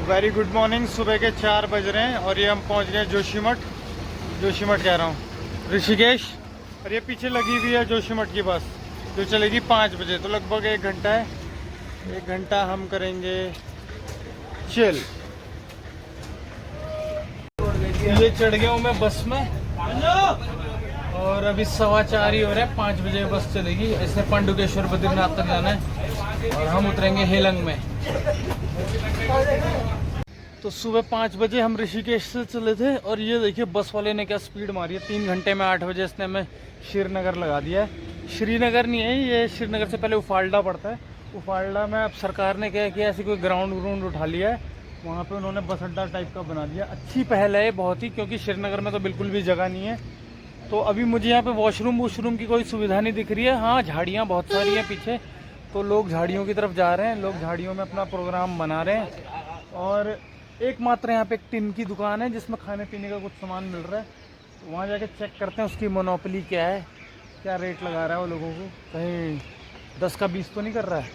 Very good morning. सुबह के 4 बज रहे हैं और ये हम पहुंच गए जोशीमठ कह रहा हूँ, ऋषिकेश। और ये पीछे लगी हुई है जोशीमठ की बस जो चलेगी 5 बजे। तो लगभग 1 घंटा है, 1 घंटा हम करेंगे चिल। ये चढ़ गया हूँ मैं बस में और अभी 4:15 ही हो रहे हैं, 5 बजे बस चलेगी। इसने पांडुकेश्वर बद्रीनाथ तक जाना है और हम उतरेंगे हेलंग में। तो सुबह 5 बजे हम ऋषिकेश से चले थे और ये देखिए बस वाले ने क्या स्पीड मारी है। 3 घंटे में 8 बजे इसने हमें श्रीनगर लगा दिया है। श्रीनगर नहीं है ये, श्रीनगर से पहले उफाल्डा पड़ता है। उफाल्डा में अब सरकार ने क्या किया, ऐसी कोई ग्राउंड व्राउंड उठा लिया है, वहाँ पे उन्होंने बस अड्डा टाइप का बना दिया। अच्छी पहल है ये बहुत ही, क्योंकि श्रीनगर में तो बिल्कुल भी जगह नहीं है। तो अभी मुझे यहाँ पे वॉशरूम की कोई सुविधा नहीं दिख रही है। हाँ, झाड़ियाँ बहुत सारी हैं पीछे, तो लोग झाड़ियों की तरफ जा रहे हैं, लोग झाड़ियों में अपना प्रोग्राम बना रहे हैं। और एकमात्र यहाँ पे एक टिन की दुकान है जिसमें खाने पीने का कुछ सामान मिल रहा है। तो वहाँ जाके चेक करते हैं उसकी मोनोपोली क्या है, क्या रेट लगा रहा है वो लोगों को। कहीं 10 का 20 तो नहीं कर रहा है।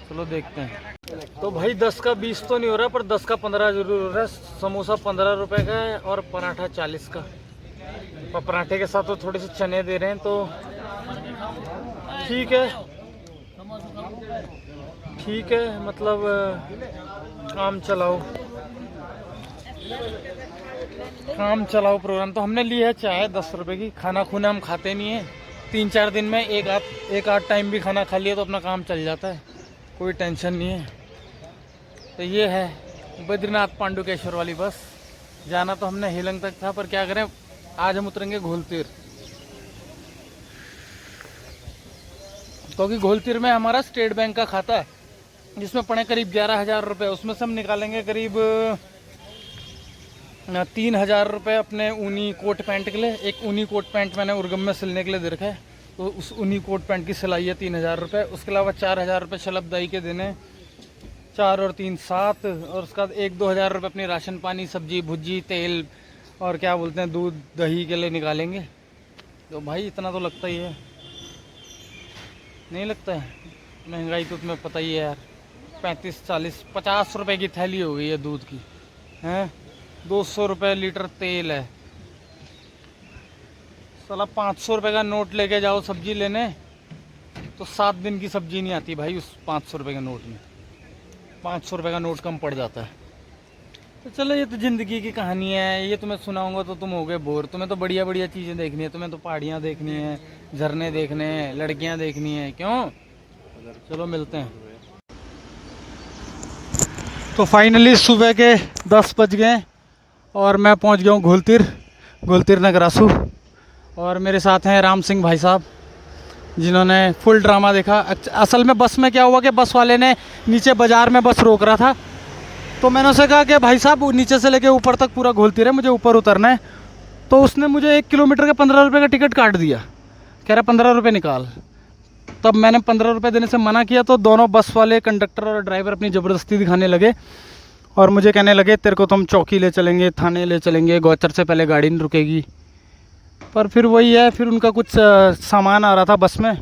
चलो देखते हैं। तो भाई 10 का 20 तो नहीं हो रहा, पर 10 का 15 जरूर हो रहा है। समोसा 15 रुपये का है और पराठा 40 का। पर पराठे के साथ तो थोड़े से चने दे रहे हैं, तो ठीक है, ठीक है, मतलब काम चलाओ प्रोग्राम। तो हमने ली है चाय 10 रुपए की। खाना खूना हम खाते नहीं है, 3-4 दिन में एक आध टाइम भी खाना खा लिया तो अपना काम चल जाता है, कोई टेंशन नहीं है। तो ये है बद्रीनाथ पांडुकेश्वर वाली बस। जाना तो हमने हेलंग तक था, पर क्या करें, आज हम उतरेंगे घोलतीर, क्योंकि घोलतीर में हमारा स्टेट बैंक का खाता है जिसमें पड़े करीब 11,000 रुपये। उसमें से हम निकालेंगे करीब 3,000 रुपये अपने ऊनी कोट पैंट के लिए। एक ऊनी कोट पैंट मैंने उर्गम में सिलने के लिए दे रखा है, तो उस ऊनी कोट पैंट की सिलाई है 3,000 रुपये। उसके अलावा 4,000 रुपये शलभदाई के देने, 4 और 3 7। और उसके बाद 1-2 हज़ार रुपये अपनी राशन पानी, सब्जी भुजी, तेल और क्या बोलते हैं दूध दही के लिए निकालेंगे। तो भाई इतना तो लगता ही है, नहीं लगता है? महंगाई तो तुम्हें पता ही है यार। 35, 40, 50 रुपए की थैली हो गई है दूध की, हैं? 200 रुपये लीटर तेल है। साला 500 रुपये का नोट लेके जाओ सब्जी लेने, तो 7 दिन की सब्जी नहीं आती भाई उस 500 रुपये के नोट में। 500 रुपये का नोट कम पड़ जाता है। तो चलो, ये तो ज़िंदगी की कहानी है। ये तुम्हें सुनाऊंगा तो तुम हो गए बोर। तुम्हें तो बढ़िया बढ़िया चीज़ें देखनी है, तुम्हें तो पहाड़ियाँ देखनी है, झरने देखने हैं, लड़कियाँ देखनी है। क्यों? चलो मिलते हैं। तो फाइनली सुबह के 10 बज गए और मैं पहुंच गया हूँ घोलतीर नगरासू। और मेरे साथ हैं राम सिंह भाई साहब, जिन्होंने फुल ड्रामा देखा। असल में बस में क्या हुआ कि बस वाले ने नीचे बाज़ार में बस रोक रहा था, तो मैंने उससे कहा कि भाई साहब नीचे से लेके ऊपर तक पूरा घोलतीर है, मुझे ऊपर उतरना है। तो उसने मुझे 1 किलोमीटर का 15 रुपये का टिकट काट दिया, कह रहा 15 रुपये निकाल। तब मैंने 15 रुपये देने से मना किया, तो दोनों बस वाले, कंडक्टर और ड्राइवर अपनी ज़बरदस्ती दिखाने लगे और मुझे कहने लगे तेरे को तो हम चौकी ले चलेंगे, थाने ले चलेंगे, गौचर से पहले गाड़ी नहीं रुकेगी। पर फिर वही है, फिर उनका कुछ सामान आ रहा था बस में,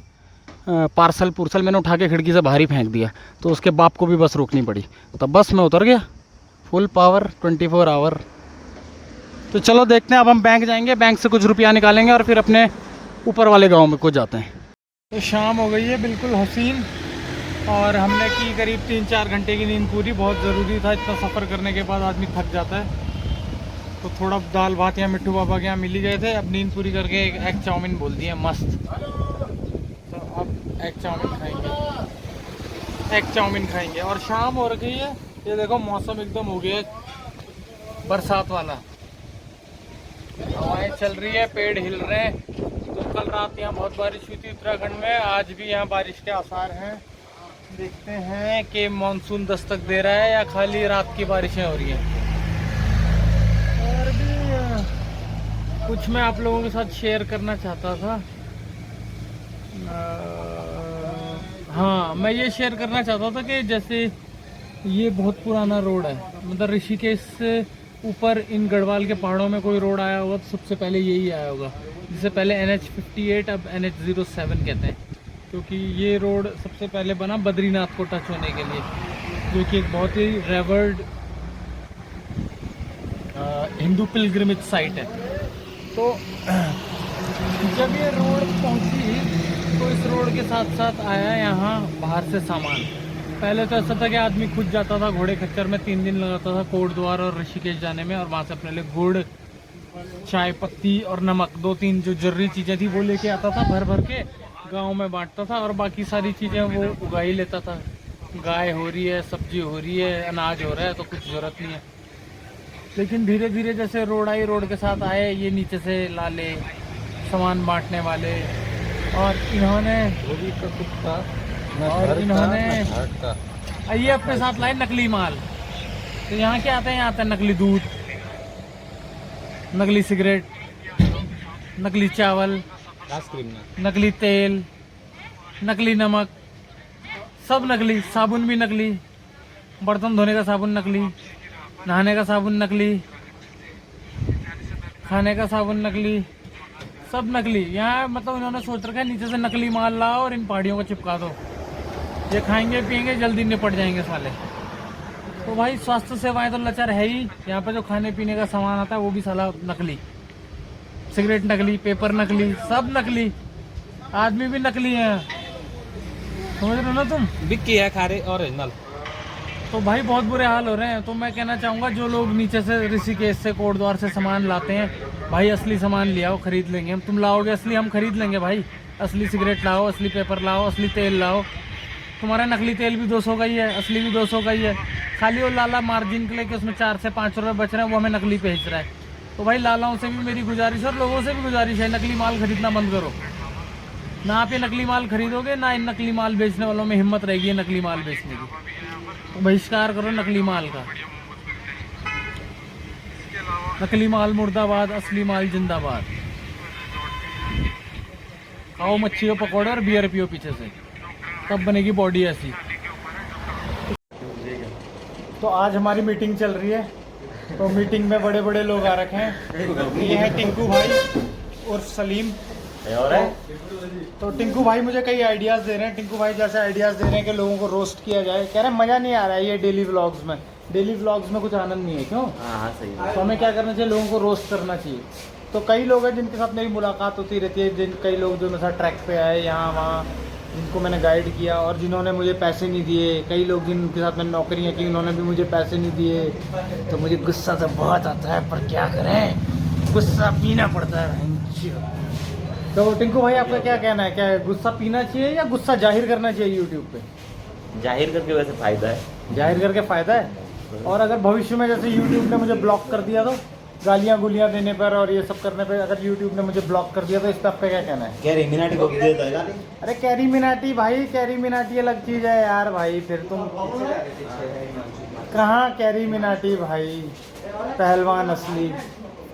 पार्सल मैंने उठा के खिड़की से बाहर ही फेंक दिया, तो उसके बाप को भी बस रोकनी पड़ी। तब बस में उतर गया, फुल पावर 24 आवर। तो चलो देखते हैं, अब हम बैंक जाएंगे, बैंक से कुछ रुपया निकालेंगे और फिर अपने ऊपर वाले गांव में को जाते हैं। तो शाम हो गई है बिल्कुल हसीन, और हमने की करीब 3-4 घंटे की नींद पूरी। बहुत ज़रूरी था, इतना सफ़र करने के बाद आदमी थक जाता है। तो थोड़ा दाल भात यहाँ मिट्टू बाबा के यहाँ मिल ही गए थे। अब नींद पूरी करके एक एग चाउमीन बोल दिए मस्त। तो अब एग चाउमीन खाएंगे और शाम हो रही है। ये देखो मौसम एकदम हो गया बरसात वाला, हवाएं चल रही है, पेड़ हिल रहे हैं। तो कल रात यहाँ बहुत बारिश हुई थी उत्तराखंड में, आज भी यहाँ बारिश के आसार हैं। देखते हैं कि मानसून दस्तक दे रहा है या खाली रात की बारिशें हो रही हैं। और भी कुछ मैं आप लोगों के साथ शेयर करना चाहता था। हाँ, मैं ये शेयर करना चाहता था कि जैसे ये बहुत पुराना रोड है, मतलब ऋषिकेश से ऊपर इन गढ़वाल के पहाड़ों में कोई रोड आया होगा तो सबसे पहले यही आया होगा। जिससे पहले NH58 अब NH07 कहते हैं, क्योंकि ये रोड सबसे पहले बना बद्रीनाथ को टच होने के लिए, जो कि एक बहुत ही रेवर्ड हिंदू पिलग्रिमेज साइट है। तो जब ये रोड पहुंची तो इस रोड के साथ साथ आया यहाँ बाहर से सामान। पहले तो ऐसा था कि आदमी खुद जाता था घोड़े खच्चर में, 3 दिन लगाता था कोटद्वार और ऋषिकेश जाने में, और वहाँ से अपने लिए गुड़, चाय पत्ती और नमक, 2-3 जो जरूरी चीज़ें थी वो लेके आता था, भर भर के गांव में बांटता था, और बाकी सारी चीज़ें वो उगा ही लेता था। गाय हो रही है, सब्जी हो रही है, अनाज हो रहा है, तो कुछ ज़रूरत नहीं है। लेकिन धीरे धीरे जैसे रोड आई, रोड के साथ आए ये नीचे से लाले सामान बांटने वाले, और इन्होंने ये अपने साथ लाए नकली माल। तो यहाँ क्या आता है, यहाँ आता है नकली दूध, नकली सिगरेट, नकली चावल, नकली तेल, नकली नमक, सब नकली। साबुन भी नकली, बर्तन धोने का साबुन नकली, नहाने का साबुन नकली, खाने का साबुन नकली, सब नकली। यहाँ मतलब इन्होंने सोच रखा है नीचे से नकली माल लाओ और इन पहाड़ियों को चिपका दो, ये खाएंगे पिएंगे जल्दी निपट जाएंगे साले। तो भाई स्वास्थ्य सेवाएं तो लचर है ही। यहाँ पे जो खाने पीने का सामान आता है वो भी साला नकली, सिगरेट नकली, पेपर नकली, सब नकली, आदमी भी नकली है। समझ रहे हो ना तुम? बिक्की है खारे ओरिजिनल। तो भाई बहुत बुरे हाल हो रहे हैं। तो मैं कहना चाहूँगा जो लोग नीचे से ऋषिकेश से कोटद्वार से सामान लाते हैं, भाई असली सामान ले आओ, खरीद लेंगे हम। तुम लाओगे असली, हम खरीद लेंगे भाई। असली सिगरेट लाओ, असली पेपर लाओ, असली तेल लाओ। तुम्हारा नकली तेल भी 200 का ही है, असली भी 200 का ही है। खाली वो लाला मार्जिन के लिए कि उसमें 4 से 5 रुपये बच रहे हैं, वो हमें नकली बेच रहा है। तो भाई लालाओं से भी मेरी गुजारिश है और लोगों से भी गुजारिश है, नकली माल खरीदना बंद करो। ना आप ये नकली माल खरीदोगे, ना इन नकली माल बेचने वालों में हिम्मत रहेगी ये नकली माल बेचने की। तो बहिष्कार करो नकली माल का। नकली माल मुर्दाबाद, असली माल जिंदाबाद। खाओ मच्छी को पकौड़े और बियर पियो पीछे से, तब बनेगी बॉडी ऐसी। तो आज हमारी मीटिंग चल रही है। तो मीटिंग में बड़े बड़े लोग आ रखे हैं। ये है टिंकू भाई और सलीम। तो टिंकू भाई मुझे कई आइडियाज़ दे रहे हैं। टिंकू भाई जैसे आइडियाज़ दे रहे हैं कि लोगों को रोस्ट किया जाए। कह रहे हैं मज़ा नहीं आ रहा है ये डेली व्लॉग्स में। डेली व्लॉग्स में कुछ आनंद नहीं है, क्यों? हाँ सही है। तो हमें क्या करना चाहिए, लोगों को रोस्ट करना चाहिए। तो कई लोग हैं जिनके साथ मेरी मुलाकात होती रहती है, कई लोग जो मेरे साथ ट्रैक पे आए यहाँ वहाँ, जिनको मैंने गाइड किया और जिन्होंने मुझे पैसे नहीं दिए। कई लोग जिनके साथ मैंने नौकरियाँ की, उन्होंने भी मुझे पैसे नहीं दिए। तो मुझे गुस्सा तो बहुत आता है, पर क्या करें, गुस्सा पीना पड़ता है। तो टिंकू भाई आपका क्या कहना है, क्या गुस्सा पीना चाहिए या गुस्सा जाहिर करना चाहिए यूट्यूब पे? जाहिर करके वैसे फायदा है। जाहिर करके फ़ायदा है। और अगर भविष्य में जैसे यूट्यूब ने मुझे ब्लॉक कर दिया, तो गालियाँ गुलियाँ देने पर और ये सब करने पर अगर यूट्यूब ने मुझे ब्लॉक कर दिया, तो इस पर आपका क्या कहना है? कैरी मिनाटी को भी देता है। अरे कैरी मिनाटी भाई, कैरी मिनाटी अलग चीज़ है यार भाई। फिर तुम कहाँ कैरी मिनाटी भाई, पहलवान असली,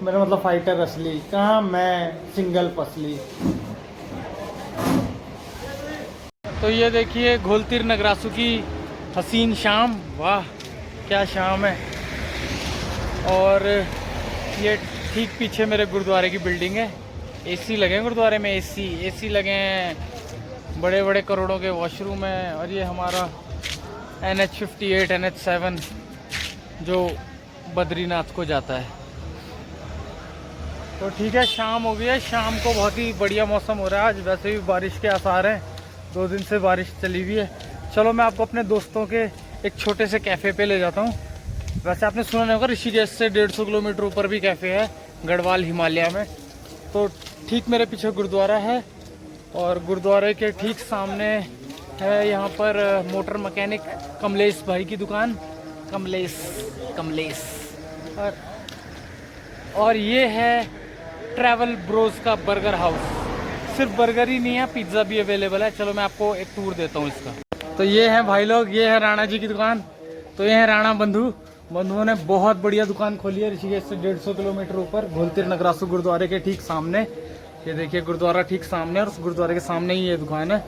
मेरा मतलब फाइटर असली, कहाँ मैं सिंगल पसली। तो ये देखिए घोलतीर नगरासू की हसीन शाम, वाह क्या शाम है। और ये ठीक पीछे मेरे गुरुद्वारे की बिल्डिंग है। एसी लगे हैं गुरुद्वारे में, एसी लगे हैं, बड़े बड़े करोड़ों के वॉशरूम हैं। और ये हमारा NH58 NH7 जो बद्रीनाथ को जाता है। तो ठीक है, शाम हो गई है। शाम को बहुत ही बढ़िया मौसम हो रहा है आज। वैसे भी बारिश के आसार हैं, 2 दिन से बारिश चली हुई है। चलो मैं आपको अपने दोस्तों के एक छोटे से कैफ़े पे ले जाता हूँ। वैसे आपने सुना नहीं होगा, ऋषिकेश से 150 किलोमीटर ऊपर भी कैफ़े है, गढ़वाल हिमालय में। तो ठीक मेरे पीछे गुरुद्वारा है और गुरुद्वारे के ठीक सामने है यहाँ पर मोटर मैकेनिक कमलेश भाई की दुकान। कमलेश और ये है ट्रैवल ब्रोस का बर्गर हाउस। सिर्फ बर्गर ही नहीं है, पिज्ज़ा भी अवेलेबल है। चलो मैं आपको एक टूर देता हूँ इसका। तो ये है भाई लोग, ये है राणा जी की दुकान। तो ये है राणा बंधुओं ने बहुत बढ़िया दुकान खोली है ऋषिकेश से 150 किलोमीटर ऊपर, घोलतीर नगरासू गुरुद्वारे के ठीक सामने। ये देखिए गुरुद्वारा ठीक सामने, और उस गुरुद्वारे के सामने ही ये दुकान है।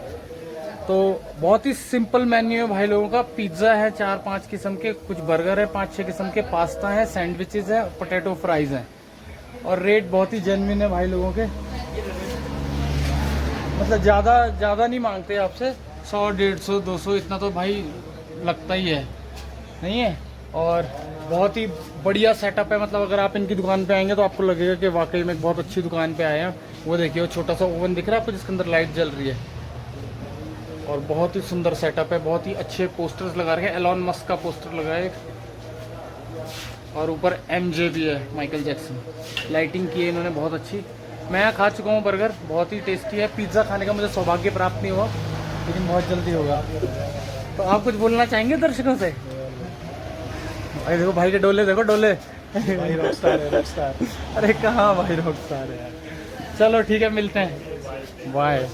तो बहुत ही सिंपल मेन्यू है भाई लोगों का। पिज्ज़ा है 4-5 किस्म के, कुछ बर्गर है 5-6 किस्म के, पास्ता है, सैंडविचेज है, पोटैटो फ्राइज हैं। और रेट बहुत ही जेन्युइन है भाई लोगों के, मतलब ज़्यादा नहीं मांगते आपसे। 100, 150, 200 इतना तो भाई लगता ही है, नहीं है? और बहुत ही बढ़िया सेटअप है। मतलब अगर आप इनकी दुकान पे आएंगे तो आपको लगेगा कि वाकई में एक बहुत अच्छी दुकान पे आए हैं। वो देखिए वो छोटा सा ओवन दिख रहा है आपको जिसके अंदर लाइट जल रही है, और बहुत ही सुंदर सेटअप है। बहुत ही अच्छे पोस्टर्स लगा रखे हैं, एलॉन मस्क का पोस्टर लगा है और ऊपर MJ भी है, माइकल जैक्सन। लाइटिंग की है इन्होंने बहुत अच्छी। मैं यहाँ खा चुका हूँ बर्गर, बहुत ही टेस्टी है। पिज़्ज़ा खाने का मुझे सौभाग्य प्राप्त नहीं हुआ, लेकिन बहुत जल्दी होगा। तो आप कुछ बोलना चाहेंगे दर्शकों से? भाई देखो, भाई के डोले देखो, डोले। भाई रॉकस्टार है, रॉकस्टार। अरे कहाँ भाई रॉकस्टार है यार। चलो ठीक है, मिलते हैं, बाय।